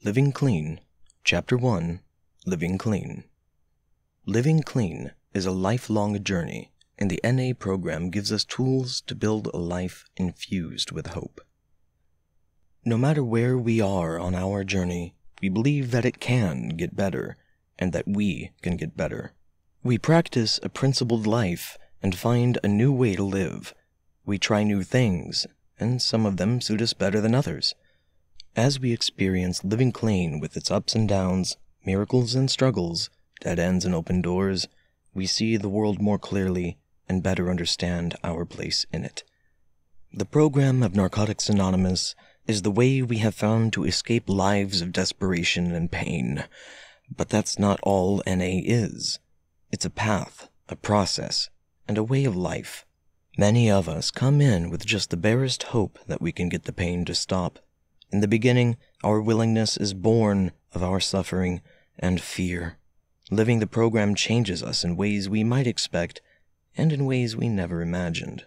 Living Clean, Chapter 1, Living Clean. Living clean is a lifelong journey, and the NA program gives us tools to build a life infused with hope. No matter where we are on our journey, we believe that it can get better, and that we can get better. We practice a principled life and find a new way to live. We try new things, and some of them suit us better than others. As we experience living clean with its ups and downs, miracles and struggles, dead ends and open doors, we see the world more clearly and better understand our place in it. The program of Narcotics Anonymous is the way we have found to escape lives of desperation and pain. But that's not all NA is. It's a path, a process, and a way of life. Many of us come in with just the barest hope that we can get the pain to stop. In the beginning, our willingness is born of our suffering and fear. Living the program changes us in ways we might expect and in ways we never imagined.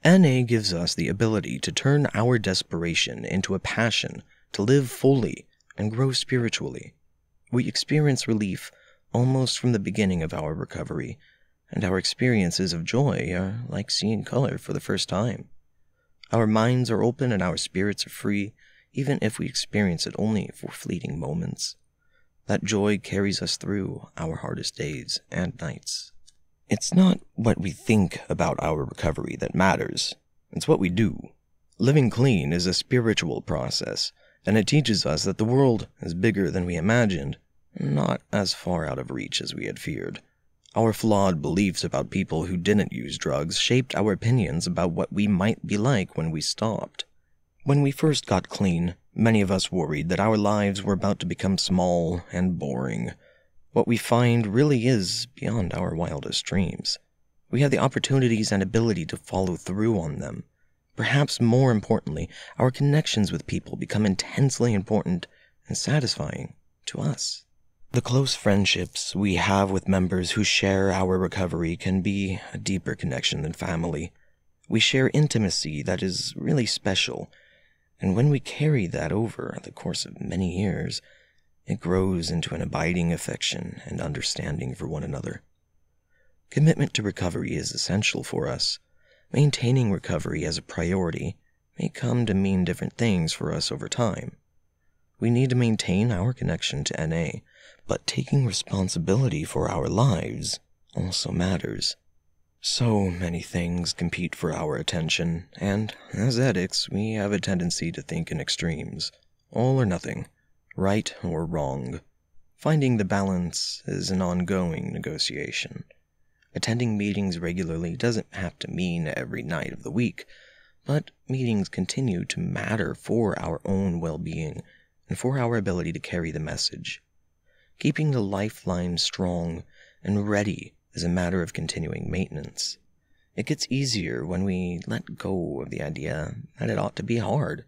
NA gives us the ability to turn our desperation into a passion to live fully and grow spiritually. We experience relief almost from the beginning of our recovery, and our experiences of joy are like seeing color for the first time. Our minds are open and our spirits are free, even if we experience it only for fleeting moments. That joy carries us through our hardest days and nights. It's not what we think about our recovery that matters. It's what we do. Living clean is a spiritual process, and it teaches us that the world is bigger than we imagined, and not as far out of reach as we had feared. Our flawed beliefs about people who didn't use drugs shaped our opinions about what we might be like when we stopped. When we first got clean, many of us worried that our lives were about to become small and boring. What we find really is beyond our wildest dreams. We have the opportunities and ability to follow through on them. Perhaps more importantly, our connections with people become intensely important and satisfying to us. The close friendships we have with members who share our recovery can be a deeper connection than family. We share intimacy that is really special, and when we carry that over the course of many years, it grows into an abiding affection and understanding for one another. Commitment to recovery is essential for us. Maintaining recovery as a priority may come to mean different things for us over time. We need to maintain our connection to NA, but taking responsibility for our lives also matters. So many things compete for our attention, and as addicts, we have a tendency to think in extremes. All or nothing, right or wrong. Finding the balance is an ongoing negotiation. Attending meetings regularly doesn't have to mean every night of the week, but meetings continue to matter for our own well-being and for our ability to carry the message. Keeping the lifeline strong and ready is a matter of continuing maintenance. It gets easier when we let go of the idea that it ought to be hard.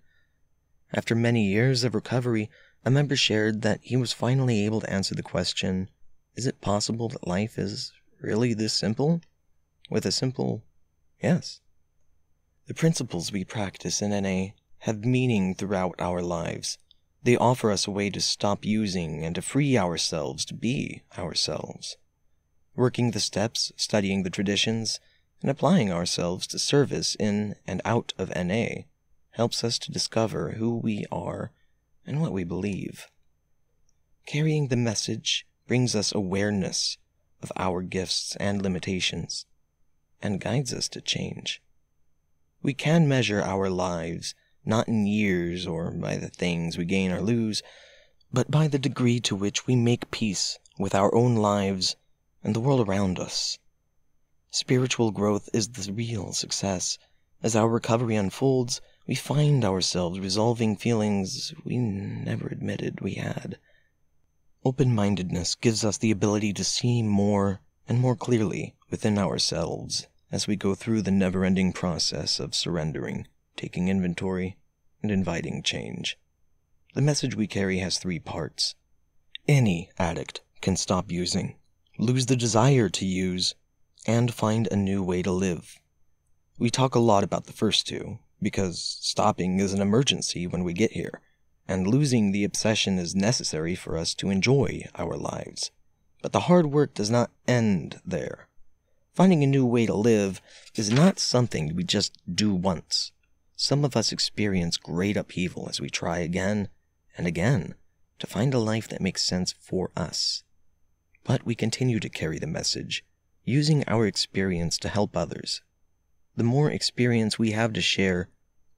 After many years of recovery, a member shared that he was finally able to answer the question, "Is it possible that life is really this simple?" with a simple yes. The principles we practice in NA have meaning throughout our lives. They offer us a way to stop using and to free ourselves to be ourselves. Working the steps, studying the traditions, and applying ourselves to service in and out of NA helps us to discover who we are and what we believe. Carrying the message brings us awareness of our gifts and limitations and guides us to change. We can measure our lives not in years or by the things we gain or lose, but by the degree to which we make peace with our own lives and the world around us. Spiritual growth is the real success. As our recovery unfolds, we find ourselves resolving feelings we never admitted we had. Open-mindedness gives us the ability to see more and more clearly within ourselves as we go through the never-ending process of surrendering, taking inventory, and inviting change. The message we carry has 3 parts. Any addict can stop using, lose the desire to use, and find a new way to live. We talk a lot about the first 2, because stopping is an emergency when we get here, and losing the obsession is necessary for us to enjoy our lives. But the hard work does not end there. Finding a new way to live is not something we just do once. Some of us experience great upheaval as we try again and again to find a life that makes sense for us. But we continue to carry the message, using our experience to help others. The more experience we have to share,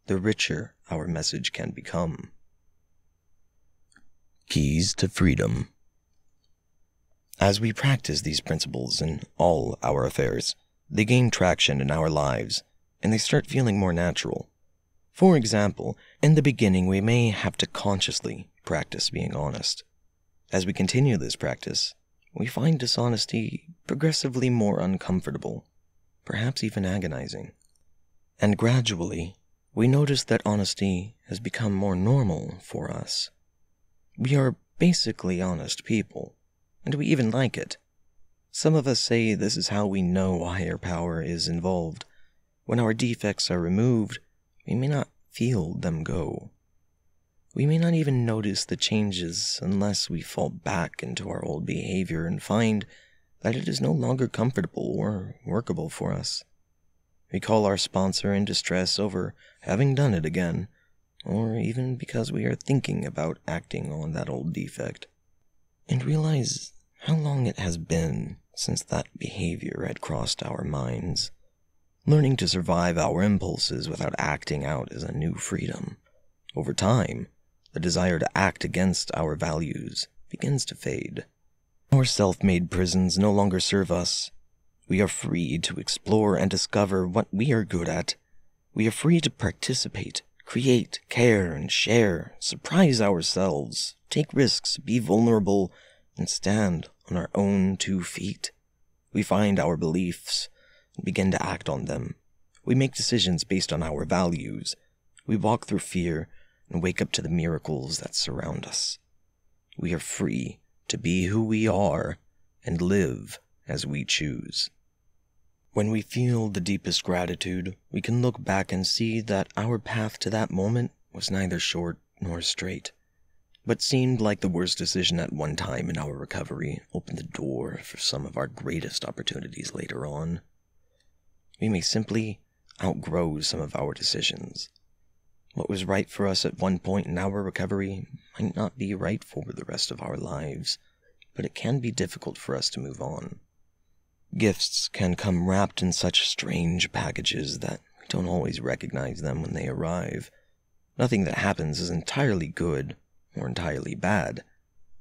the richer our message can become. Keys to Freedom. As we practice these principles in all our affairs, they gain traction in our lives, and they start feeling more natural. For example, in the beginning we may have to consciously practice being honest. As we continue this practice, we find dishonesty progressively more uncomfortable, perhaps even agonizing. And gradually, we notice that honesty has become more normal for us. We are basically honest people, and we even like it. Some of us say this is how we know a higher power is involved. When our defects are removed, we may not feel them go. We may not even notice the changes unless we fall back into our old behavior and find that it is no longer comfortable or workable for us. We call our sponsor in distress over having done it again, or even because we are thinking about acting on that old defect, and realize how long it has been since that behavior had crossed our minds. Learning to survive our impulses without acting out is a new freedom. Over time, the desire to act against our values begins to fade. Our self-made prisons no longer serve us. We are free to explore and discover what we are good at. We are free to participate, create, care, and share, surprise ourselves, take risks, be vulnerable, and stand on our own 2 feet. We find our beliefs and begin to act on them. We make decisions based on our values. We walk through fear and wake up to the miracles that surround us. We are free to be who we are and live as we choose. When we feel the deepest gratitude, we can look back and see that our path to that moment was neither short nor straight, but seemed like the worst decision at one time in our recovery opened the door for some of our greatest opportunities later on. We may simply outgrow some of our decisions. What was right for us at one point in our recovery might not be right for the rest of our lives, but it can be difficult for us to move on. Gifts can come wrapped in such strange packages that we don't always recognize them when they arrive. Nothing that happens is entirely good or entirely bad.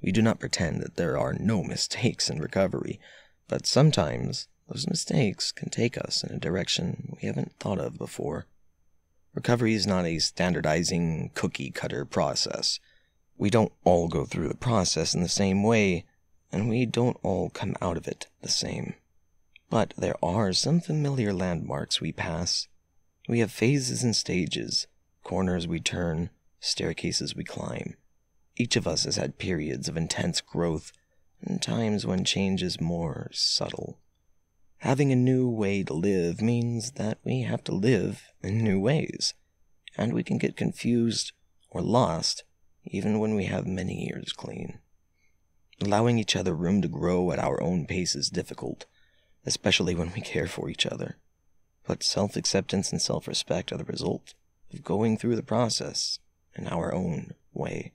We do not pretend that there are no mistakes in recovery, but sometimes those mistakes can take us in a direction we haven't thought of before. Recovery is not a standardizing cookie-cutter process. We don't all go through the process in the same way, and we don't all come out of it the same. But there are some familiar landmarks we pass. We have phases and stages, corners we turn, staircases we climb. Each of us has had periods of intense growth and times when change is more subtle. Having a new way to live means that we have to live in new ways, and we can get confused or lost even when we have many years clean. Allowing each other room to grow at our own pace is difficult, especially when we care for each other. But self-acceptance and self-respect are the result of going through the process in our own way.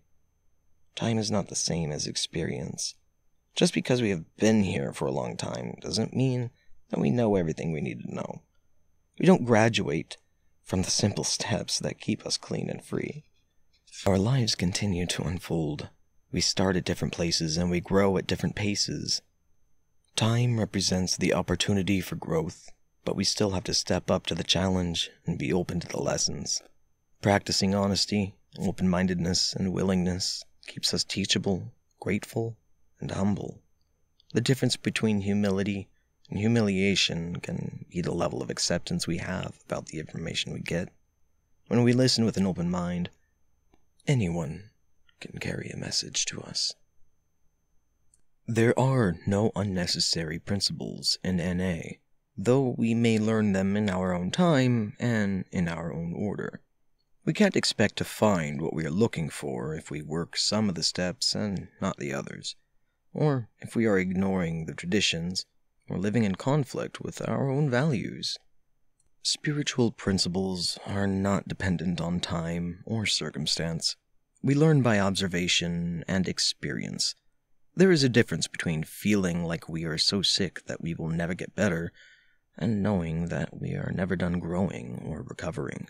Time is not the same as experience. Just because we have been here for a long time doesn't mean that we know everything we need to know. We don't graduate from the simple steps that keep us clean and free. Our lives continue to unfold. We start at different places and we grow at different paces. Time represents the opportunity for growth, but we still have to step up to the challenge and be open to the lessons. Practicing honesty, open-mindedness, and willingness keeps us teachable, grateful, and humble. The difference between humility and humiliation can be the level of acceptance we have about the information we get. When we listen with an open mind, anyone can carry a message to us. There are no unnecessary principles in NA, though we may learn them in our own time and in our own order. We can't expect to find what we are looking for if we work some of the steps and not the others, or if we are ignoring the traditions or living in conflict with our own values. Spiritual principles are not dependent on time or circumstance. We learn by observation and experience. There is a difference between feeling like we are so sick that we will never get better and knowing that we are never done growing or recovering.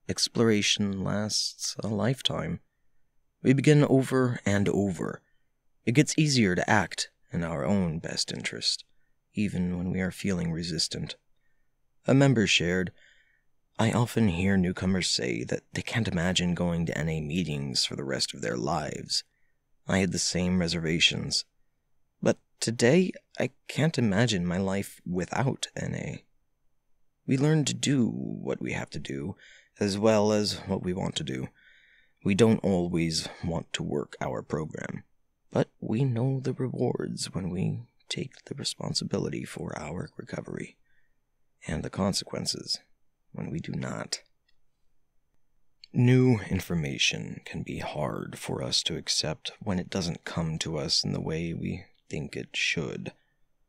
Exploration lasts a lifetime. We begin over and over. It gets easier to act in our own best interest, even when we are feeling resistant. A member shared, "I often hear newcomers say that they can't imagine going to NA meetings for the rest of their lives. I had the same reservations. But today, I can't imagine my life without NA. We learn to do what we have to do, as well as what we want to do. We don't always want to work our program, but we know the rewards when we take the responsibility for our recovery, and the consequences when we do not." New information can be hard for us to accept when it doesn't come to us in the way we think it should.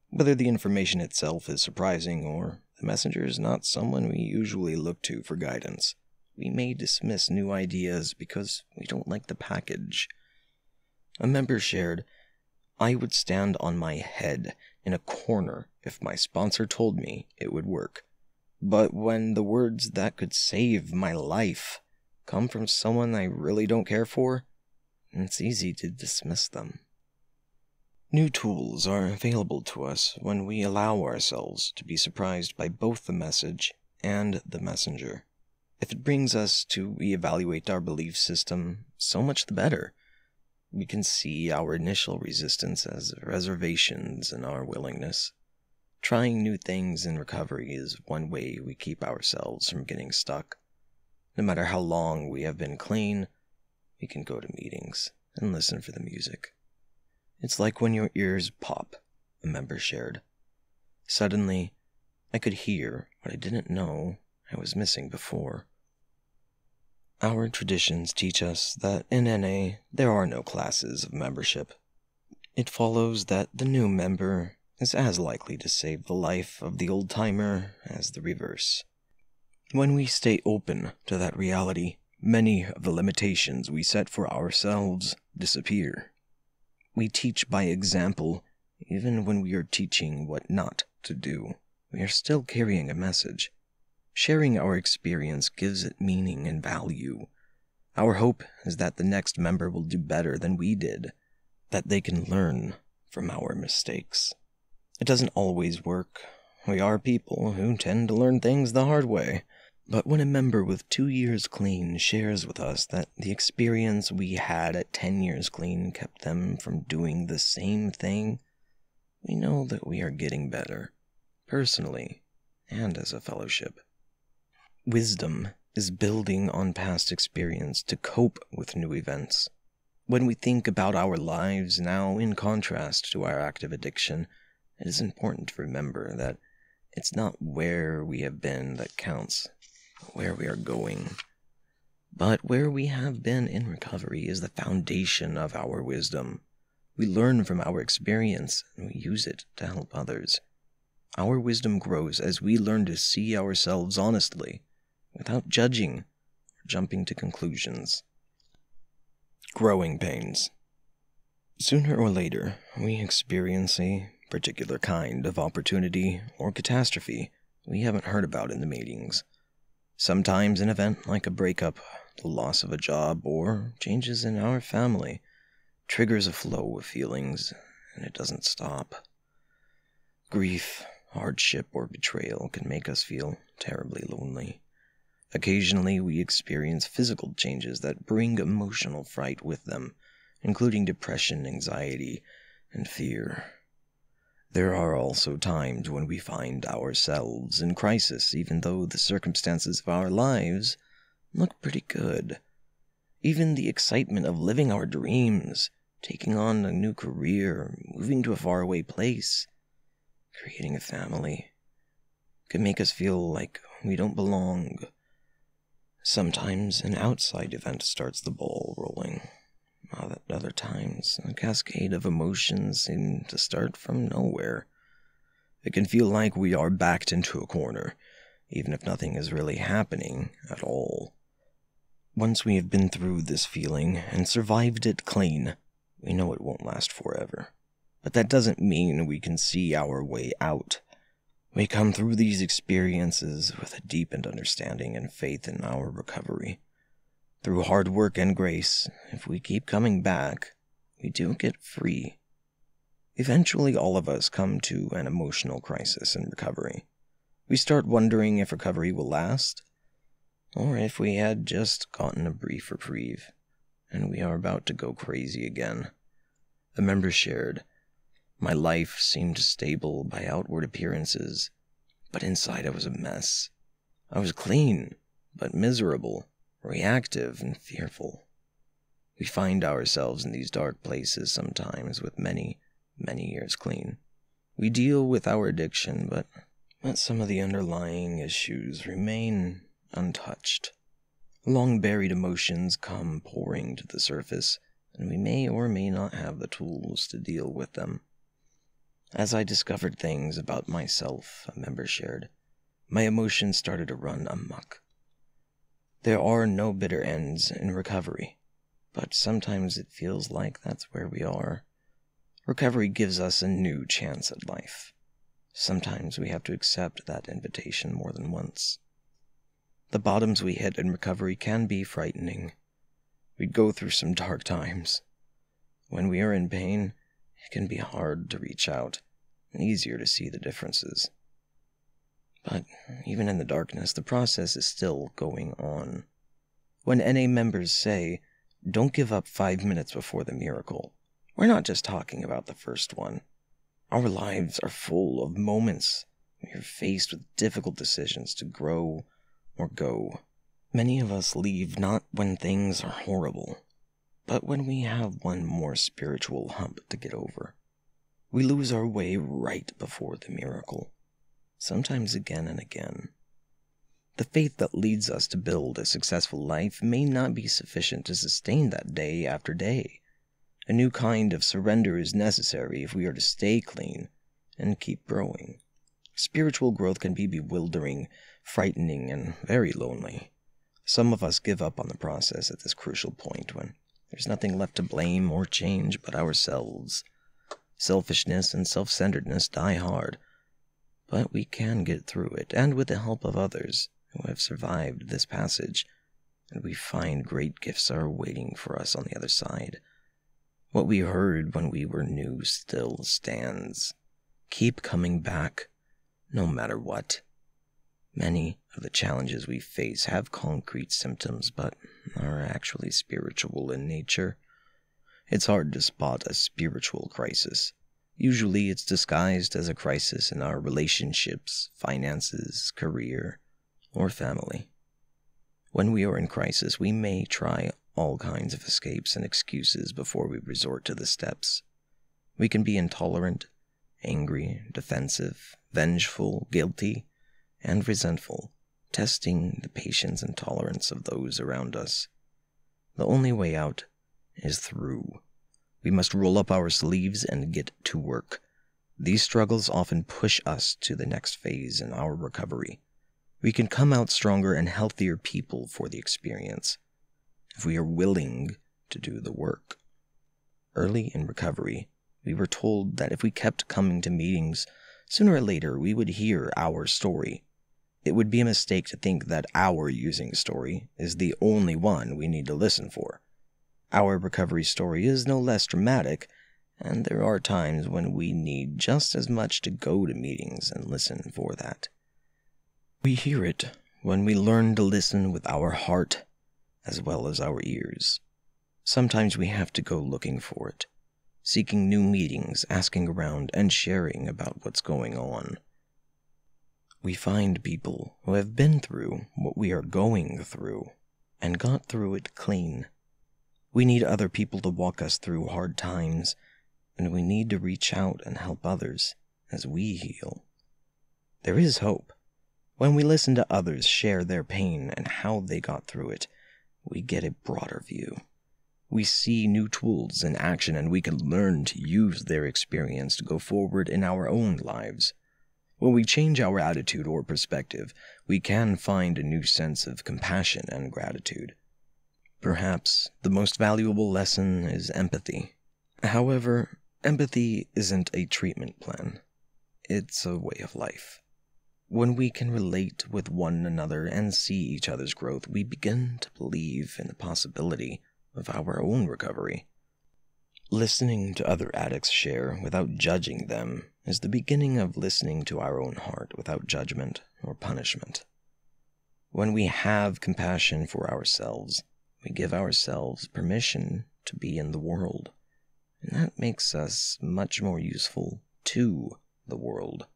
Whether the information itself is surprising or the messenger is not someone we usually look to for guidance, we may dismiss new ideas because we don't like the package. A member shared, "I would stand on my head in a corner if my sponsor told me it would work. But when the words that could save my life come from someone I really don't care for, it's easy to dismiss them." New tools are available to us when we allow ourselves to be surprised by both the message and the messenger. If it brings us to reevaluate our belief system, so much the better. We can see our initial resistance as reservations in our willingness. Trying new things in recovery is one way we keep ourselves from getting stuck. No matter how long we have been clean, we can go to meetings and listen for the music. It's like when your ears pop, a member shared. Suddenly, I could hear what I didn't know I was missing before. Our traditions teach us that in NA there are no classes of membership. It follows that the new member is as likely to save the life of the old-timer as the reverse. When we stay open to that reality, many of the limitations we set for ourselves disappear. We teach by example, even when we are teaching what not to do. We are still carrying a message. Sharing our experience gives it meaning and value. Our hope is that the next member will do better than we did, that they can learn from our mistakes. It doesn't always work. We are people who tend to learn things the hard way. But when a member with 2 years clean shares with us that the experience we had at 10 years clean kept them from doing the same thing, we know that we are getting better, personally and as a fellowship. Wisdom is building on past experience to cope with new events. When we think about our lives now in contrast to our active addiction, it is important to remember that it's not where we have been that counts, where we are going. But where we have been in recovery is the foundation of our wisdom. We learn from our experience and we use it to help others. Our wisdom grows as we learn to see ourselves honestly, without judging or jumping to conclusions. Growing pains. Sooner or later, we experience a particular kind of opportunity or catastrophe we haven't heard about in the meetings. Sometimes an event like a breakup, the loss of a job, or changes in our family triggers a flow of feelings, and it doesn't stop. Grief, hardship, or betrayal can make us feel terribly lonely. Occasionally, we experience physical changes that bring emotional fright with them, including depression, anxiety, and fear. There are also times when we find ourselves in crisis, even though the circumstances of our lives look pretty good. Even the excitement of living our dreams, taking on a new career, moving to a faraway place, creating a family, can make us feel like we don't belong. Sometimes an outside event starts the ball rolling. At other times, a cascade of emotions seem to start from nowhere. It can feel like we are backed into a corner, even if nothing is really happening at all. Once we have been through this feeling and survived it clean, we know it won't last forever. But that doesn't mean we can see our way out. We come through these experiences with a deepened understanding and faith in our recovery. Through hard work and grace, if we keep coming back, we do get free. Eventually, all of us come to an emotional crisis in recovery. We start wondering if recovery will last, or if we had just gotten a brief reprieve, and we are about to go crazy again. The member shared, "My life seemed stable by outward appearances, but inside I was a mess. I was clean, but miserable, reactive, and fearful." We find ourselves in these dark places sometimes with many years clean. We deal with our addiction, but some of the underlying issues remain untouched. Long-buried emotions come pouring to the surface, and we may or may not have the tools to deal with them. As I discovered things about myself, a member shared, my emotions started to run amok. There are no bitter ends in recovery, but sometimes it feels like that's where we are. Recovery gives us a new chance at life. Sometimes we have to accept that invitation more than once. The bottoms we hit in recovery can be frightening. We go through some dark times. When we are in pain, it can be hard to reach out and easier to see the differences. But even in the darkness, the process is still going on. When NA members say, "Don't give up 5 minutes before the miracle," we're not just talking about the first one. Our lives are full of moments we are faced with difficult decisions to grow or go. Many of us leave not when things are horrible, but when we have one more spiritual hump to get over. We lose our way right before the miracle, sometimes again and again. The faith that leads us to build a successful life may not be sufficient to sustain that day after day. A new kind of surrender is necessary if we are to stay clean and keep growing. Spiritual growth can be bewildering, frightening, and very lonely. Some of us give up on the process at this crucial point when there's nothing left to blame or change but ourselves. Selfishness and self-centeredness die hard, but we can get through it, and with the help of others who have survived this passage, and we find great gifts are waiting for us on the other side. What we heard when we were new still stands. Keep coming back, no matter what. Many of the challenges we face have concrete symptoms, but are actually spiritual in nature. It's hard to spot a spiritual crisis. Usually it's disguised as a crisis in our relationships, finances, career, or family. When we are in crisis, we may try all kinds of escapes and excuses before we resort to the steps. We can be intolerant, angry, defensive, vengeful, guilty, and resentful, testing the patience and tolerance of those around us. The only way out is through. We must roll up our sleeves and get to work. These struggles often push us to the next phase in our recovery. We can come out stronger and healthier people for the experience, if we are willing to do the work. Early in recovery, we were told that if we kept coming to meetings, sooner or later we would hear our story. It would be a mistake to think that our using story is the only one we need to listen for. Our recovery story is no less dramatic, and there are times when we need just as much to go to meetings and listen for that. We hear it when we learn to listen with our heart as well as our ears. Sometimes we have to go looking for it, seeking new meetings, asking around, and sharing about what's going on. We find people who have been through what we are going through and got through it clean. We need other people to walk us through hard times, and we need to reach out and help others as we heal. There is hope. When we listen to others share their pain and how they got through it, we get a broader view. We see new tools in action, and we can learn to use their experience to go forward in our own lives. When we change our attitude or perspective, we can find a new sense of compassion and gratitude. Perhaps the most valuable lesson is empathy. However, empathy isn't a treatment plan. It's a way of life. When we can relate with one another and see each other's growth, we begin to believe in the possibility of our own recovery. Listening to other addicts share without judging them is the beginning of listening to our own heart without judgment or punishment. When we have compassion for ourselves, we give ourselves permission to be in the world, and that makes us much more useful to the world.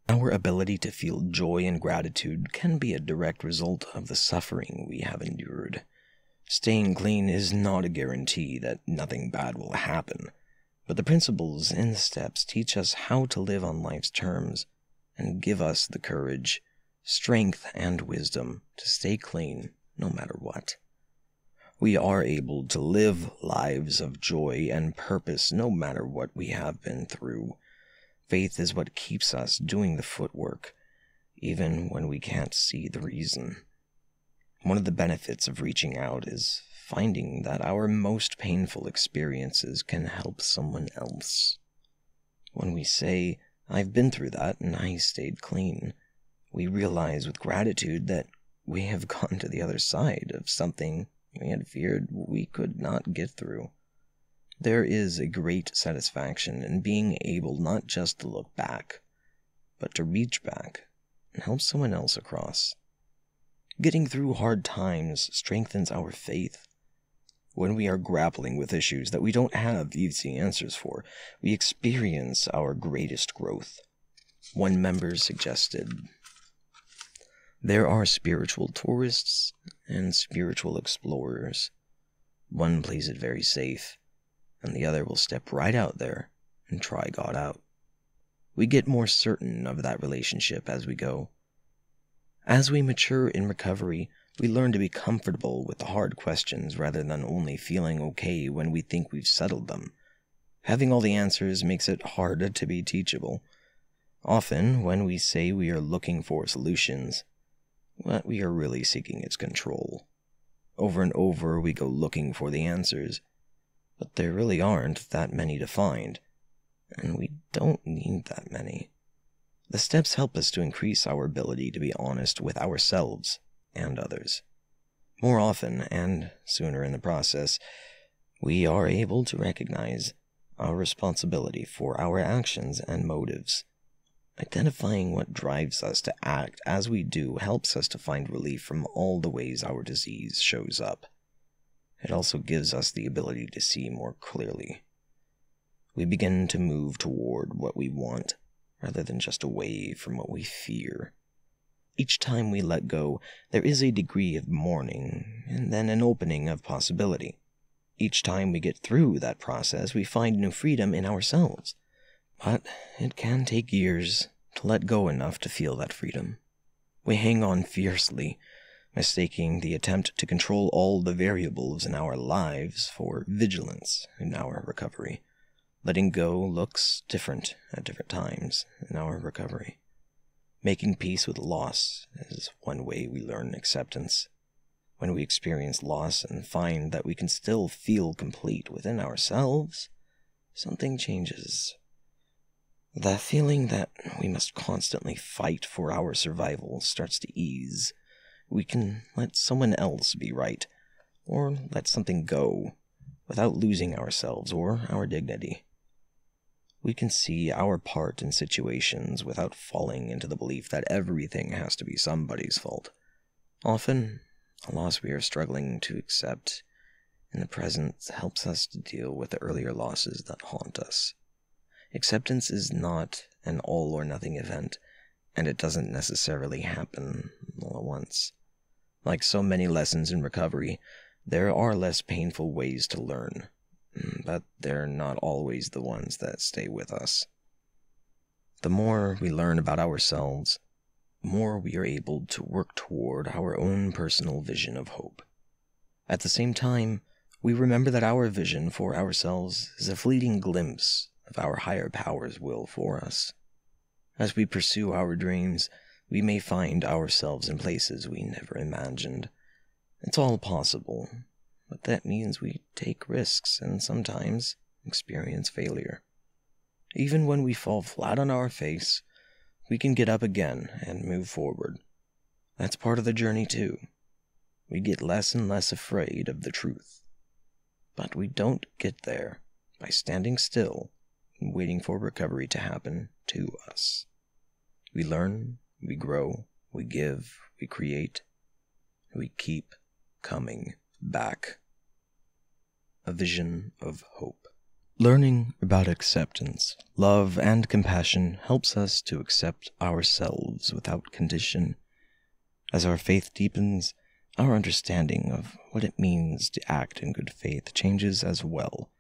Our ability to feel joy and gratitude can be a direct result of the suffering we have endured. Staying clean is not a guarantee that nothing bad will happen, but the principles in the steps teach us how to live on life's terms and give us the courage, strength, and wisdom to stay clean no matter what. We are able to live lives of joy and purpose no matter what we have been through. Faith is what keeps us doing the footwork, even when we can't see the reason. One of the benefits of reaching out is finding that our most painful experiences can help someone else. When we say, "I've been through that and I stayed clean," we realize with gratitude that we have gone to the other side of something we had feared we could not get through. There is a great satisfaction in being able not just to look back, but to reach back and help someone else across. Getting through hard times strengthens our faith. When we are grappling with issues that we don't have easy answers for, we experience our greatest growth. One member suggested, "There are spiritual tourists and spiritual explorers. One plays it very safe, and the other will step right out there and try God out. We get more certain of that relationship as we go. As we mature in recovery, we learn to be comfortable with the hard questions rather than only feeling okay when we think we've settled them. Having all the answers makes it harder to be teachable. Often, when we say we are looking for solutions, what we are really seeking is control. Over and over, we go looking for the answers, but there really aren't that many to find, and we don't need that many. The steps help us to increase our ability to be honest with ourselves and others. More often, and sooner in the process, we are able to recognize our responsibility for our actions and motives. Identifying what drives us to act as we do helps us to find relief from all the ways our disease shows up. It also gives us the ability to see more clearly. We begin to move toward what we want, rather than just away from what we fear. Each time we let go, there is a degree of mourning, and then an opening of possibility. Each time we get through that process, we find new freedom in ourselves. But it can take years to let go enough to feel that freedom. We hang on fiercely, mistaking the attempt to control all the variables in our lives for vigilance in our recovery. Letting go looks different at different times in our recovery. Making peace with loss is one way we learn acceptance. When we experience loss and find that we can still feel complete within ourselves, something changes. The feeling that we must constantly fight for our survival starts to ease. We can let someone else be right, or let something go, without losing ourselves or our dignity. We can see our part in situations without falling into the belief that everything has to be somebody's fault. Often, a loss we are struggling to accept in the present helps us to deal with the earlier losses that haunt us. Acceptance is not an all-or-nothing event, and it doesn't necessarily happen all at once. Like so many lessons in recovery, there are less painful ways to learn, but they're not always the ones that stay with us. The more we learn about ourselves, the more we are able to work toward our own personal vision of hope. At the same time, we remember that our vision for ourselves is a fleeting glimpse of our higher power's will for us. As we pursue our dreams, we may find ourselves in places we never imagined. It's all possible, but that means we take risks and sometimes experience failure. Even when we fall flat on our face, we can get up again and move forward. That's part of the journey too. We get less and less afraid of the truth. But we don't get there by standing still and waiting for recovery to happen to us. We learn, we grow, we give, we create, we keep coming back. A vision of hope. Learning about acceptance, love, and compassion helps us to accept ourselves without condition. As our faith deepens, our understanding of what it means to act in good faith changes as well.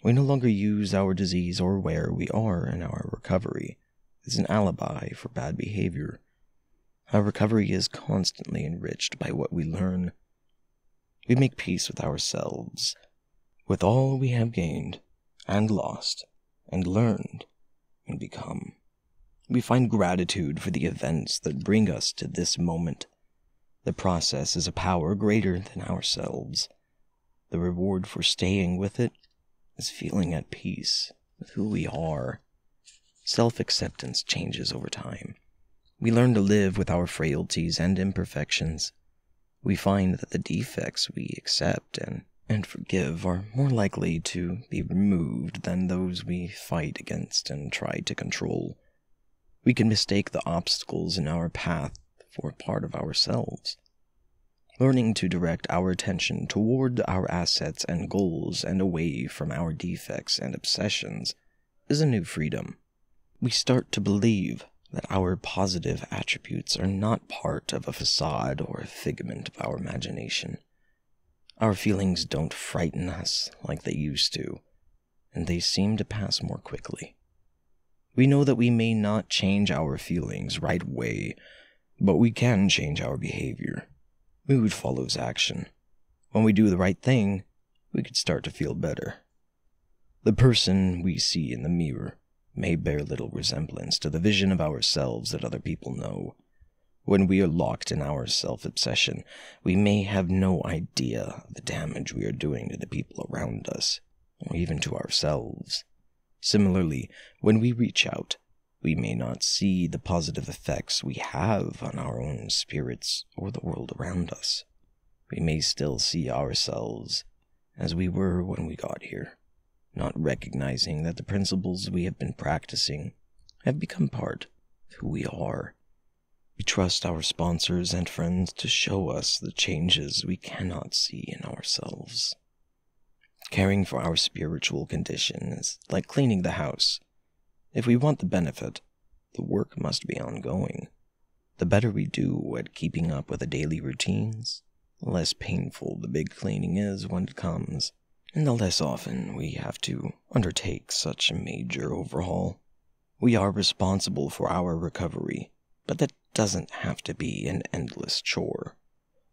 We no longer use our disease or where we are in our recovery as an alibi for bad behavior. Our recovery is constantly enriched by what we learn. We make peace with ourselves, with all we have gained, and lost, and learned, and become. We find gratitude for the events that bring us to this moment. The process is a power greater than ourselves. The reward for staying with it is feeling at peace with who we are. Self-acceptance changes over time. We learn to live with our frailties and imperfections. We find that the defects we accept and forgive are more likely to be removed than those we fight against and try to control. We can mistake the obstacles in our path for part of ourselves. Learning to direct our attention toward our assets and goals and away from our defects and obsessions is a new freedom. We start to believe that our positive attributes are not part of a facade or a figment of our imagination. Our feelings don't frighten us like they used to, and they seem to pass more quickly. We know that we may not change our feelings right away, but we can change our behavior. Mood follows action. When we do the right thing, we could start to feel better. The person we see in the mirror may bear little resemblance to the vision of ourselves that other people know. When we are locked in our self-obsession, we may have no idea of the damage we are doing to the people around us, or even to ourselves. Similarly, when we reach out, we may not see the positive effects we have on our own spirits or the world around us. We may still see ourselves as we were when we got here, not recognizing that the principles we have been practicing have become part of who we are. We trust our sponsors and friends to show us the changes we cannot see in ourselves. Caring for our spiritual condition is like cleaning the house. If we want the benefit, the work must be ongoing. The better we do at keeping up with the daily routines, the less painful the big cleaning is when it comes, and the less often we have to undertake such a major overhaul. We are responsible for our recovery, but that doesn't have to be an endless chore.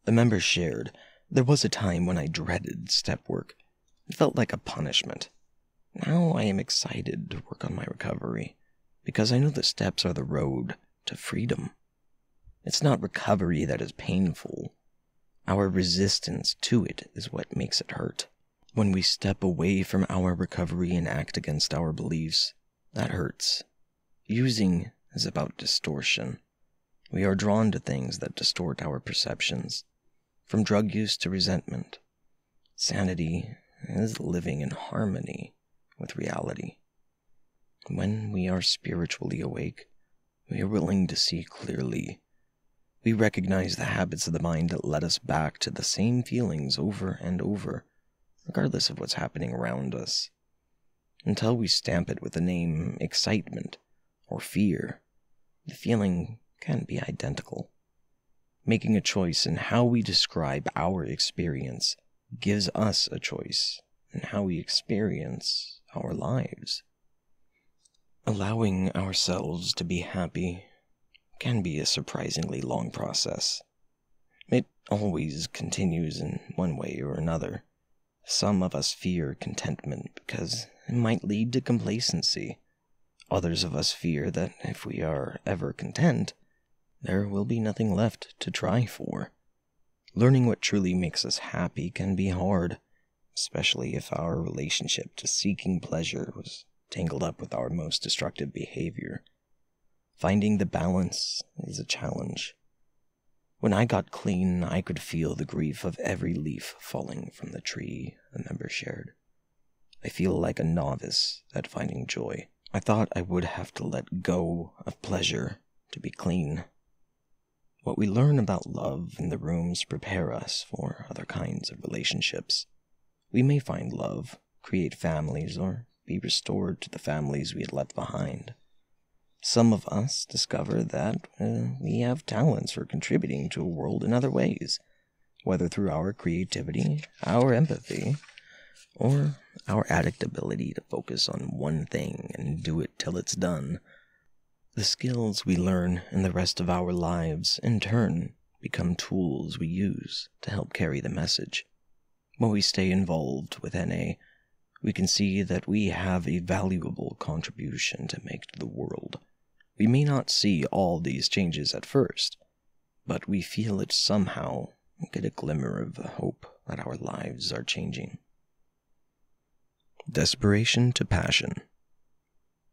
The members shared, there was a time when I dreaded step work. It felt like a punishment. Now I am excited to work on my recovery, because I know the steps are the road to freedom. It's not recovery that is painful. Our resistance to it is what makes it hurt. When we step away from our recovery and act against our beliefs, that hurts. Using is about distortion. We are drawn to things that distort our perceptions, from drug use to resentment. Sanity is living in harmony with reality. When we are spiritually awake, we are willing to see clearly. We recognize the habits of the mind that led us back to the same feelings over and over, regardless of what's happening around us. Until we stamp it with the name excitement or fear, the feeling can be identical. Making a choice in how we describe our experience gives us a choice in how we experience our lives. Allowing ourselves to be happy can be a surprisingly long process. It always continues in one way or another. Some of us fear contentment because it might lead to complacency. Others of us fear that if we are ever content, there will be nothing left to try for. Learning what truly makes us happy can be hard, especially if our relationship to seeking pleasure was tangled up with our most destructive behavior. Finding the balance is a challenge. When I got clean, I could feel the grief of every leaf falling from the tree a member shared. I feel like a novice at finding joy. I thought I would have to let go of pleasure to be clean. What we learn about love in the rooms prepare us for other kinds of relationships. We may find love, create families, or be restored to the families we had left behind. Some of us discover that we have talents for contributing to a world in other ways, whether through our creativity, our empathy, or our addict ability to focus on one thing and do it till it's done. The skills we learn in the rest of our lives, in turn, become tools we use to help carry the message. When we stay involved with NA, we can see that we have a valuable contribution to make to the world. We may not see all these changes at first, but we feel it somehow, get a glimmer of hope that our lives are changing. Desperation to passion.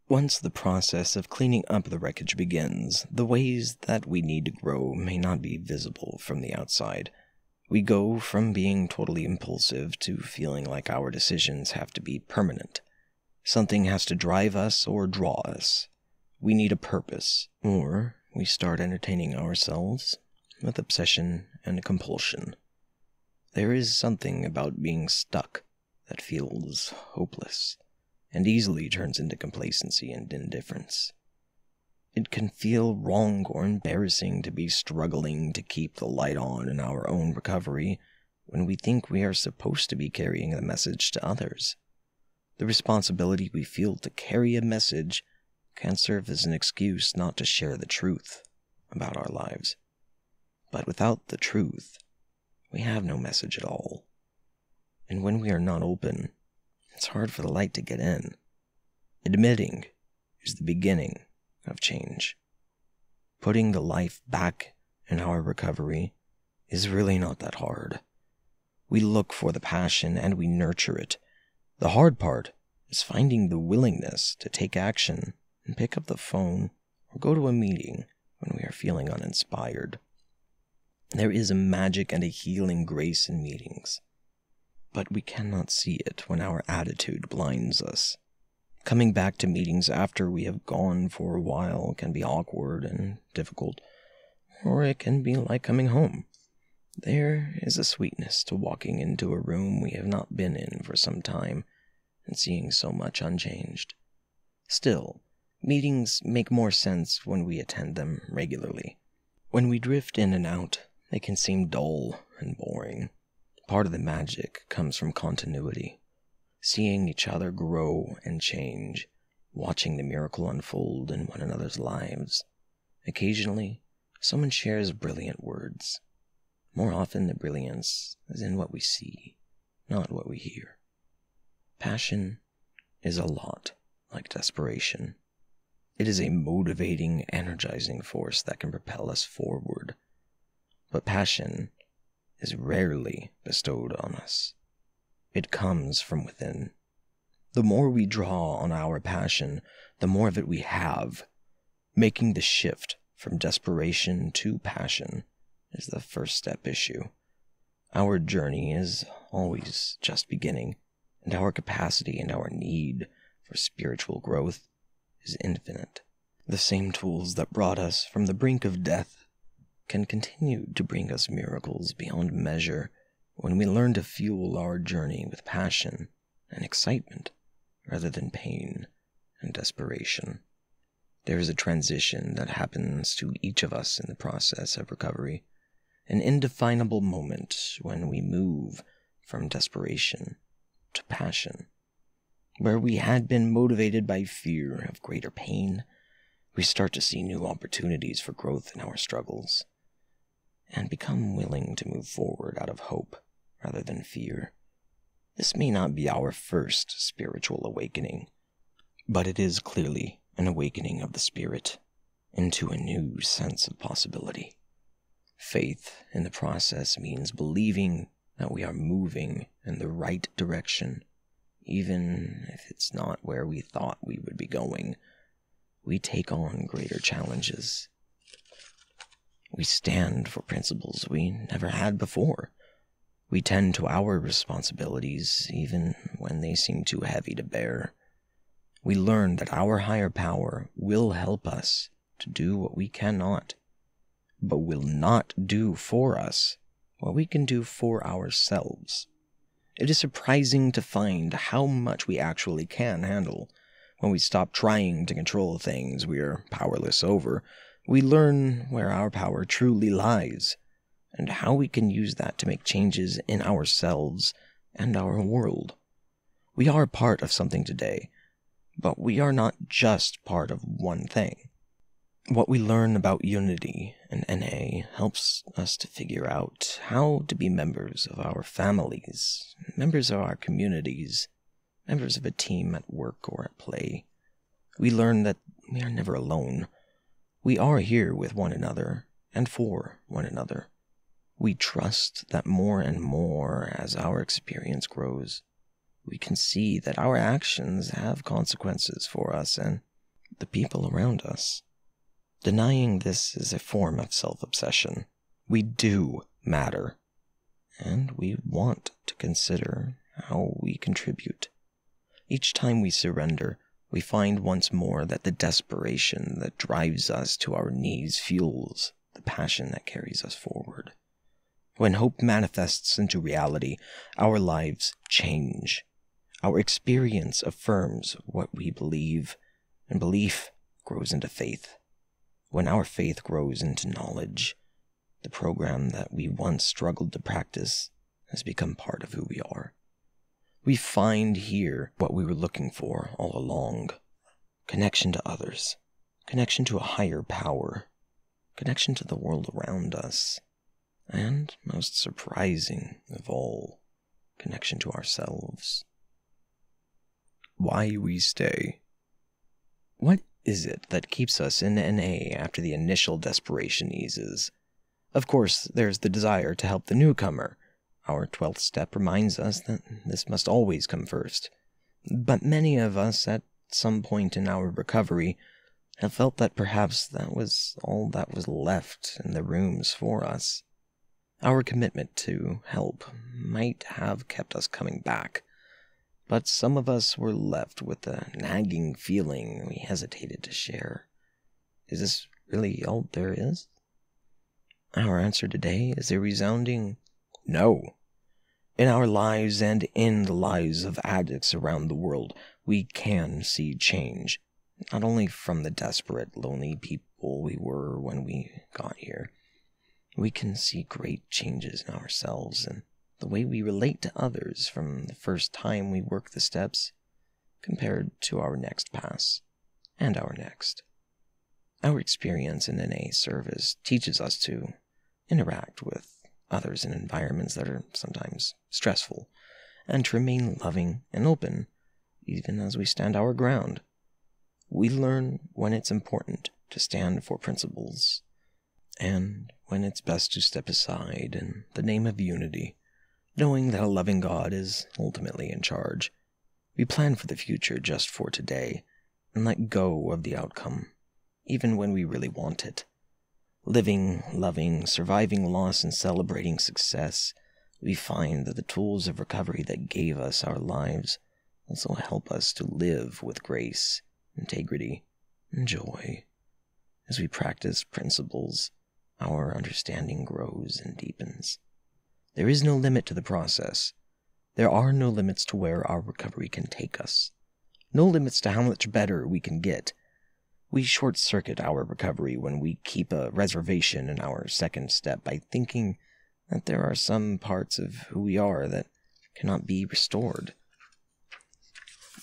Once the process of cleaning up the wreckage begins, the ways that we need to grow may not be visible from the outside. We go from being totally impulsive to feeling like our decisions have to be permanent. Something has to drive us or draw us. We need a purpose, or we start entertaining ourselves with obsession and compulsion. There is something about being stuck that feels hopeless, and easily turns into complacency and indifference. It can feel wrong or embarrassing to be struggling to keep the light on in our own recovery when we think we are supposed to be carrying the message to others. The responsibility we feel to carry a message can serve as an excuse not to share the truth about our lives. But without the truth, we have no message at all. And when we are not open, it's hard for the light to get in. Admitting is the beginning of change. Putting the life back in our recovery is really not that hard. We look for the passion and we nurture it. The hard part is finding the willingness to take action and pick up the phone or go to a meeting when we are feeling uninspired. There is a magic and a healing grace in meetings, but we cannot see it when our attitude blinds us. Coming back to meetings after we have gone for a while can be awkward and difficult, or it can be like coming home. There is a sweetness to walking into a room we have not been in for some time and seeing so much unchanged. Still, meetings make more sense when we attend them regularly. When we drift in and out, they can seem dull and boring. Part of the magic comes from continuity. Seeing each other grow and change, watching the miracle unfold in one another's lives. Occasionally, someone shares brilliant words. More often, the brilliance is in what we see, not what we hear. Passion is a lot like desperation. It is a motivating, energizing force that can propel us forward. But passion is rarely bestowed on us. It comes from within. The more we draw on our passion, the more of it we have. Making the shift from desperation to passion is the first step issue. Our journey is always just beginning, and our capacity and our need for spiritual growth is infinite. The same tools that brought us from the brink of death can continue to bring us miracles beyond measure when we learn to fuel our journey with passion and excitement rather than pain and desperation. There is a transition that happens to each of us in the process of recovery, an indefinable moment when we move from desperation to passion. Where we had been motivated by fear of greater pain, We start to see new opportunities for growth in our struggles, and become willing to move forward out of hope rather than fear. This may not be our first spiritual awakening, but it is clearly an awakening of the spirit into a new sense of possibility. Faith in the process means believing that we are moving in the right direction, even if it's not where we thought we would be going. We take on greater challenges. We stand for principles we never had before. We tend to our responsibilities even when they seem too heavy to bear. We learn that our higher power will help us to do what we cannot, but will not do for us what we can do for ourselves. It is surprising to find how much we actually can handle. When we stop trying to control things we are powerless over, we learn where our power truly lies, and how we can use that to make changes in ourselves and our world. We are part of something today, but we are not just part of one thing. What we learn about Unity and NA helps us to figure out how to be members of our families, members of our communities, members of a team at work or at play. We learn that we are never alone. We are here with one another and for one another. We trust that more and more as our experience grows, we can see that our actions have consequences for us and the people around us. Denying this is a form of self-obsession. We do matter, and we want to consider how we contribute. Each time we surrender, we find once more that the desperation that drives us to our knees fuels the passion that carries us forward. When hope manifests into reality, our lives change. Our experience affirms what we believe, and belief grows into faith. When our faith grows into knowledge, the program that we once struggled to practice has become part of who we are. We find here what we were looking for all along: connection to others, connection to a higher power, connection to the world around us, and, most surprising of all, connection to ourselves. Why we stay. What is it that keeps us in NA after the initial desperation eases? Of course, there's the desire to help the newcomer. Our 12th step reminds us that this must always come first. But many of us, at some point in our recovery, have felt that perhaps that was all that was left in the rooms for us. Our commitment to help might have kept us coming back, but some of us were left with a nagging feeling we hesitated to share. Is this really all there is? Our answer today is a resounding no. In our lives and in the lives of addicts around the world, we can see change, not only from the desperate, lonely people we were when we got here. We can see great changes in ourselves and the way we relate to others from the first time we work the steps compared to our next pass and our next. Our experience in NA service teaches us to interact with others in environments that are sometimes stressful, and to remain loving and open, even as we stand our ground. We learn when it's important to stand for principles, and when it's best to step aside in the name of unity, knowing that a loving God is ultimately in charge. We plan for the future just for today, and let go of the outcome, even when we really want it. Living, loving, surviving loss, and celebrating success, we find that the tools of recovery that gave us our lives also help us to live with grace, integrity, and joy. As we practice principles, our understanding grows and deepens. There is no limit to the process. There are no limits to where our recovery can take us. No limits to how much better we can get. We short-circuit our recovery when we keep a reservation in our second step by thinking that there are some parts of who we are that cannot be restored.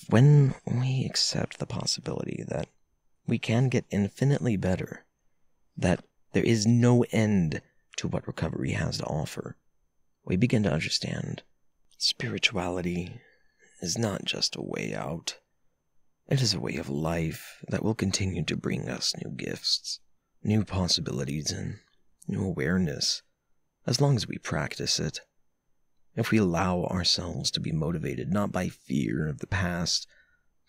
When we accept the possibility that we can get infinitely better, that there is no end to what recovery has to offer, we begin to understand spirituality is not just a way out. It is a way of life that will continue to bring us new gifts, new possibilities, and new awareness, as long as we practice it. If we allow ourselves to be motivated not by fear of the past,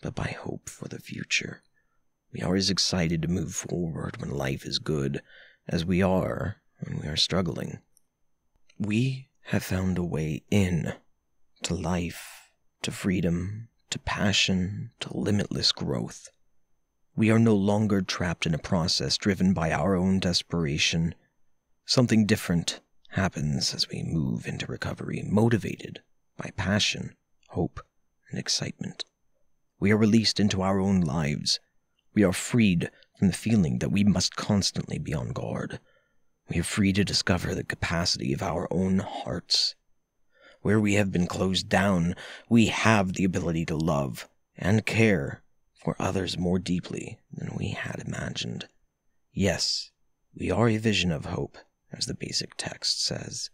but by hope for the future, we are as excited to move forward when life is good as we are when we are struggling. We have found a way in to life, to freedom, to passion, to limitless growth. We are no longer trapped in a process driven by our own desperation. Something different happens as we move into recovery, motivated by passion, hope, and excitement. We are released into our own lives. We are freed from the feeling that we must constantly be on guard. We are free to discover the capacity of our own hearts. Where we have been closed down, we have the ability to love and care for others more deeply than we had imagined. Yes, we are a vision of hope, as the basic text says.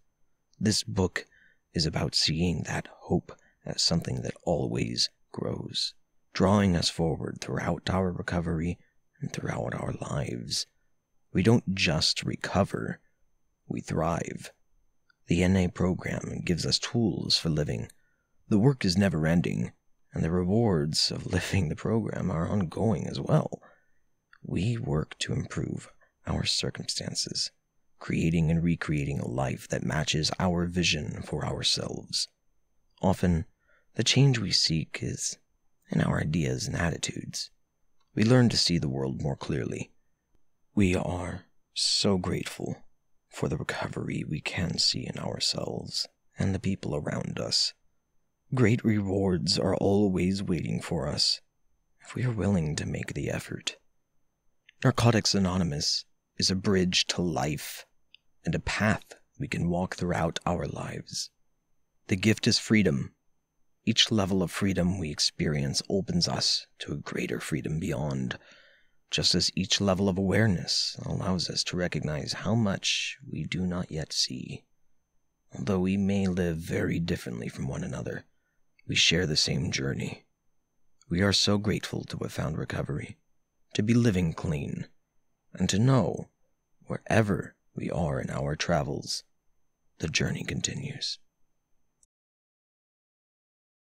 This book is about seeing that hope as something that always grows, drawing us forward throughout our recovery and throughout our lives. We don't just recover, we thrive. The NA program gives us tools for living. The work is never ending, and the rewards of living the program are ongoing as well. We work to improve our circumstances, creating and recreating a life that matches our vision for ourselves. Often, the change we seek is in our ideas and attitudes. We learn to see the world more clearly. We are so grateful for the recovery we can see in ourselves and the people around us. Great rewards are always waiting for us if we are willing to make the effort. Narcotics Anonymous is a bridge to life and a path we can walk throughout our lives. The gift is freedom. Each level of freedom we experience opens us to a greater freedom beyond, just as each level of awareness allows us to recognize how much we do not yet see. Although we may live very differently from one another, we share the same journey. We are so grateful to have found recovery, to be living clean, and to know, wherever we are in our travels, the journey continues.